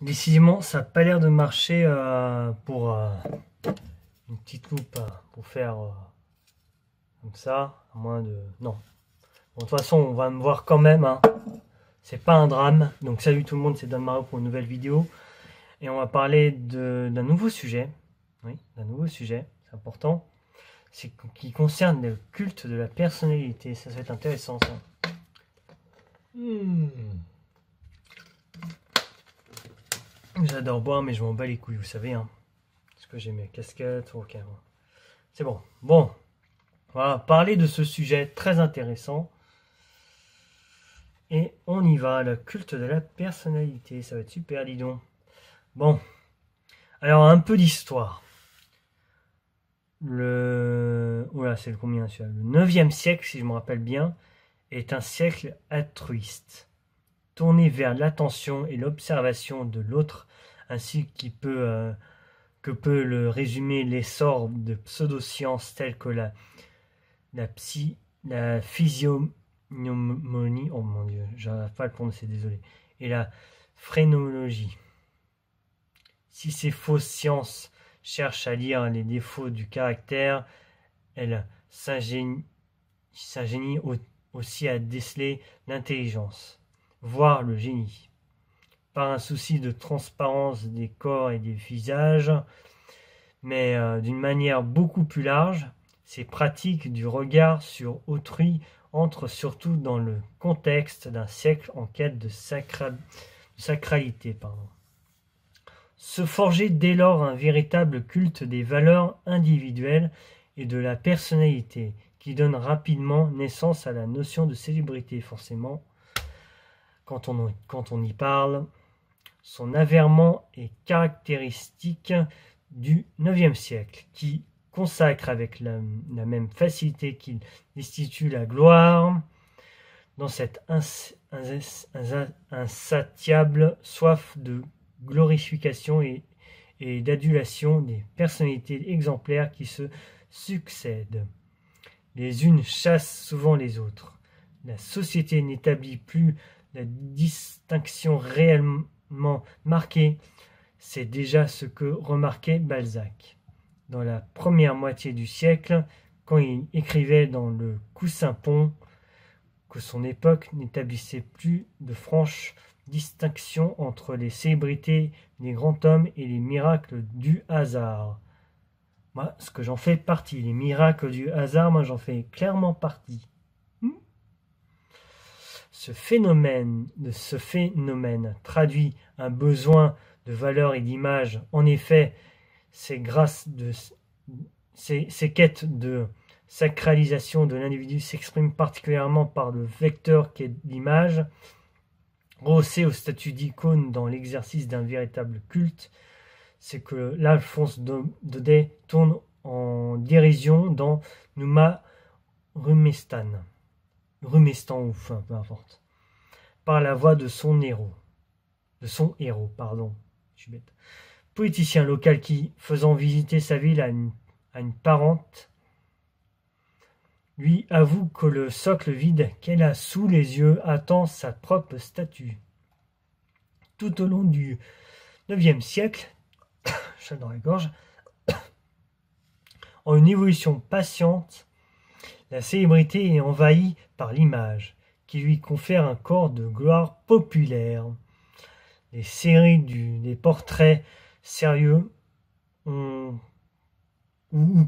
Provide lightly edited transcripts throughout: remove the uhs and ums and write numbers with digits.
Décidément, ça n'a pas l'air de marcher pour une petite loupe pour faire comme ça, à moins de... Non. Bon, de toute façon, on va me voir quand même. Hein. C'est pas un drame. Donc salut tout le monde, c'est Dan Mario pour une nouvelle vidéo. Et on va parler d'un nouveau sujet. Oui, d'un nouveau sujet, c'est important. C'est qui concerne le culte de la personnalité. Ça va être intéressant ça. J'adore boire, mais je m'en bats les couilles, vous savez. Hein. Parce que j'ai mes casquettes. Ok, c'est bon. Bon, on va parler de ce sujet très intéressant. Et on y va, le culte de la personnalité. Ça va être super, dis donc. Bon, alors un peu d'histoire. Oula, c'est le combien celui-là? Le 9e siècle, si je me rappelle bien, est un siècle altruiste, tourné vers l'attention et l'observation de l'autre, ainsi que peut le résumer l'essor de pseudosciences telles que la physiognomonie, oh mon dieu, j'arrive pas à le prononcer, désolé, et la phrénologie. Si ces fausses sciences cherchent à lire les défauts du caractère, elles s'ingénient aussi à déceler l'intelligence, voire le génie. Par un souci de transparence des corps et des visages, mais d'une manière beaucoup plus large, ces pratiques du regard sur autrui entrent surtout dans le contexte d'un siècle en quête de sacralité. Se forger dès lors un véritable culte des valeurs individuelles et de la personnalité, qui donne rapidement naissance à la notion de célébrité, forcément, quand on y parle. Son avèrement est caractéristique du IXe siècle, qui consacre avec la même facilité qu'il destitue la gloire, dans cette insatiable soif de glorification et d'adulation des personnalités exemplaires qui se succèdent. Les unes chassent souvent les autres. La société n'établit plus la distinction réellement marquée. C'est déjà ce que remarquait Balzac dans la première moitié du siècle, quand il écrivait dans le Coussin-Pont que son époque n'établissait plus de franche distinction entre les célébrités, les grands hommes et les miracles du hasard. Moi, ce que j'en fais partie, les miracles du hasard, moi j'en fais clairement partie. Ce phénomène traduit un besoin de valeur et d'image. En effet, ces quêtes de sacralisation de l'individu s'expriment particulièrement par le vecteur qu'est l'image, rehaussée au statut d'icône dans l'exercice d'un véritable culte. C'est que l'Alphonse Daudet tourne en dérision dans Numa Rumestan, ou enfin, peu importe, par la voix de son héros. Je suis bête. Politicien local qui, faisant visiter sa ville à une parente, lui avoue que le socle vide qu'elle a sous les yeux attend sa propre statue. Tout au long du IXe siècle, chat dans la gorge, en une évolution patiente, la célébrité est envahie par l'image, qui lui confère un corps de gloire populaire. Les séries des portraits sérieux ou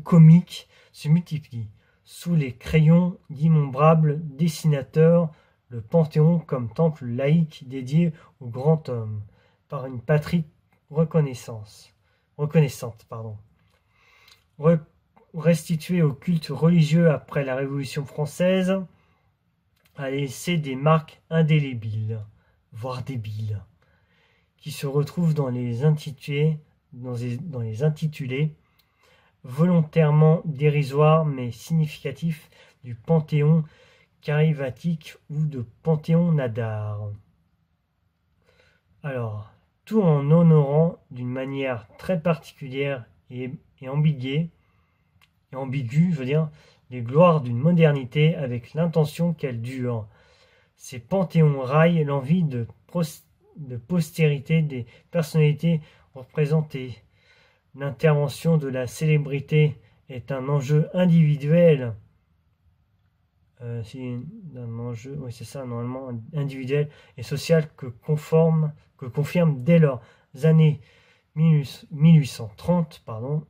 comiques se multiplient. Sous les crayons d'innombrables dessinateurs, le Panthéon comme temple laïque dédié au grand homme, par une patrie reconnaissante, restituée au culte religieux après la Révolution française, a laissé des marques indélébiles, voire débiles, qui se retrouvent dans les intitulés volontairement dérisoires mais significatifs du Panthéon charivatique ou de Panthéon Nadar. Alors, tout en honorant d'une manière très particulière et ambiguë, les gloires d'une modernité avec l'intention qu'elle dure. Ces panthéons raillent l'envie de de postérité des personnalités représentées. L'intervention de la célébrité est un enjeu individuel. C'est un enjeu, oui c'est ça, normalement individuel et social que confirme dès leurs années 1830, pardon.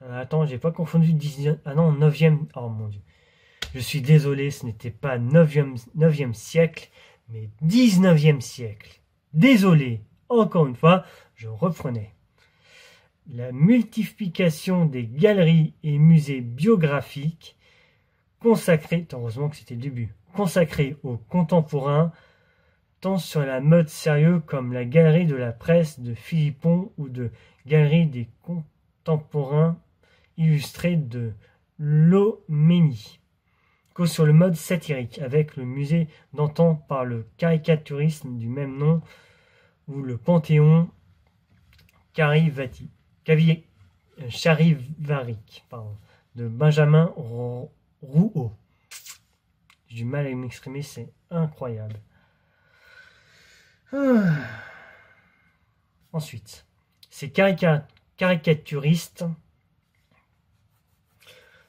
Attends, j'ai pas confondu 19... Ah non, 9e... Oh mon Dieu. Je suis désolé, ce n'était pas 9e siècle, mais 19e siècle. Désolé. Encore une fois, je reprenais. La multiplication des galeries et musées biographiques consacrés, heureusement que c'était le début, consacrés aux contemporains, tant sur la mode sérieux comme la galerie de la presse de Philippon ou de galerie des contemporains illustrés de Loménie, que sur le mode satirique, avec le musée d'antan par le caricaturisme du même nom ou le Panthéon Charivari de Benjamin Rouault. J'ai du mal à m'exprimer, c'est incroyable. Ensuite, ces caricaturistes,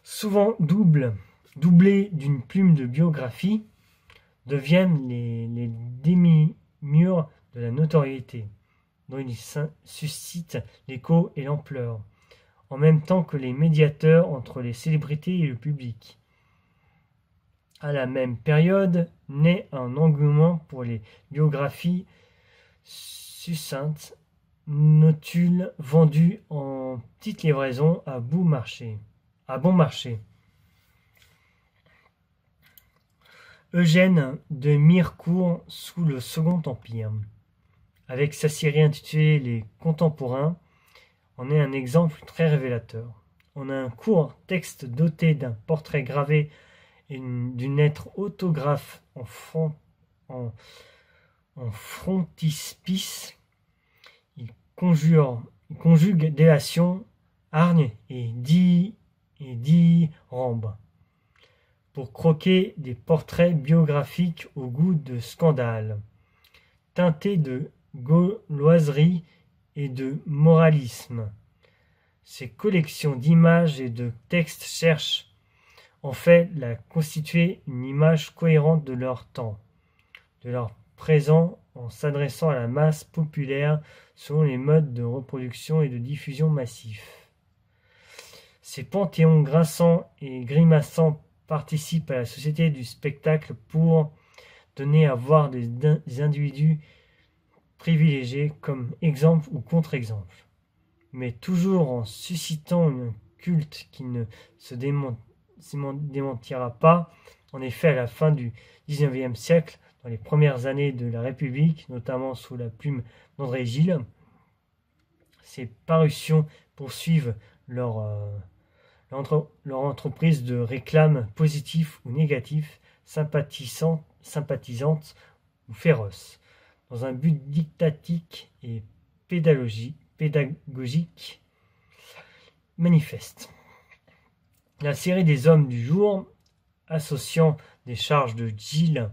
souvent doublés d'une plume de biographie, deviennent les demi-murs de la notoriété, dont ils suscitent l'écho et l'ampleur, en même temps que les médiateurs entre les célébrités et le public. À la même période, naît un engouement pour les biographies succinctes, notules vendues en petites livraisons à bon marché. Eugène de Mirecourt sous le Second Empire, avec sa série intitulée Les Contemporains, en est un exemple très révélateur. On a un court texte doté d'un portrait gravé et d'une lettre autographe en frontispice. Il conjugue délation, hargne et dithyrambe pour croquer des portraits biographiques au goût de scandale, teintés de gauloiserie et de moralisme. Ces collections d'images et de textes cherchent en fait à constituer une image cohérente de leur temps, de leur présent, en s'adressant à la masse populaire selon les modes de reproduction et de diffusion massifs. Ces panthéons grinçants et grimaçants participent à la société du spectacle pour donner à voir des individus privilégiés comme exemple ou contre-exemple, mais toujours en suscitant un culte qui ne se démentira pas. En effet, à la fin du XIXe siècle, dans les premières années de la République, notamment sous la plume d'André Gide, ces parutions poursuivent leur entreprise de réclame positif ou négatif, sympathisante ou féroce, dans un but didactique et pédagogique manifeste. La série des hommes du jour, associant des charges de Gilles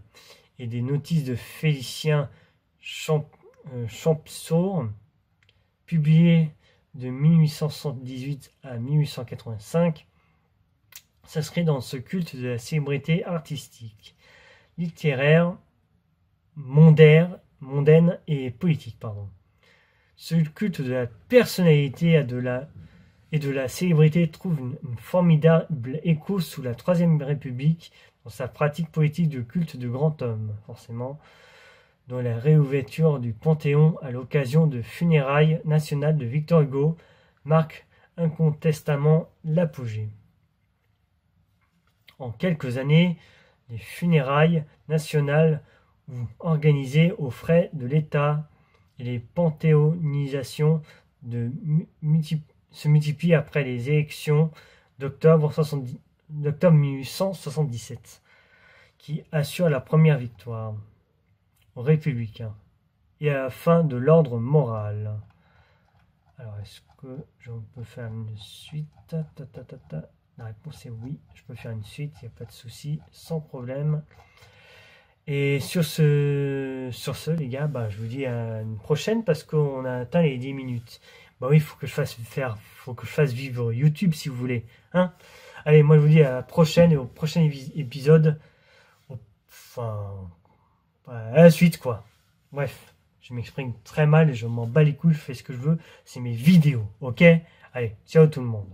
et des notices de Félicien Champsaur, publiées de 1878 à 1885, s'inscrit dans ce culte de la célébrité artistique, littéraire, mondaine et politique. Ce culte de la personnalité et de la célébrité trouve une formidable écho sous la Troisième République dans sa pratique politique de culte de grand homme, forcément, dont la réouverture du Panthéon à l'occasion de funérailles nationales de Victor Hugo marque incontestablement l'apogée. En quelques années, les funérailles nationales organisées aux frais de l'État et les panthéonisations se multiplient après les élections d'octobre 1877, qui assurent la première victoire aux républicains et à la fin de l'ordre moral. Alors, est-ce que je peux faire une suite? La réponse est oui, je peux faire une suite, il n'y a pas de souci, sans problème. Et sur ce les gars, bah, je vous dis à une prochaine parce qu'on a atteint les 10 minutes. Bah oui, faut que je fasse vivre YouTube si vous voulez. Hein. Allez, moi je vous dis à la prochaine et au prochain épisode. Enfin, à la suite quoi. Bref, je m'exprime très mal et je m'en bats les couilles, je fais ce que je veux. C'est mes vidéos, ok? Allez, ciao tout le monde.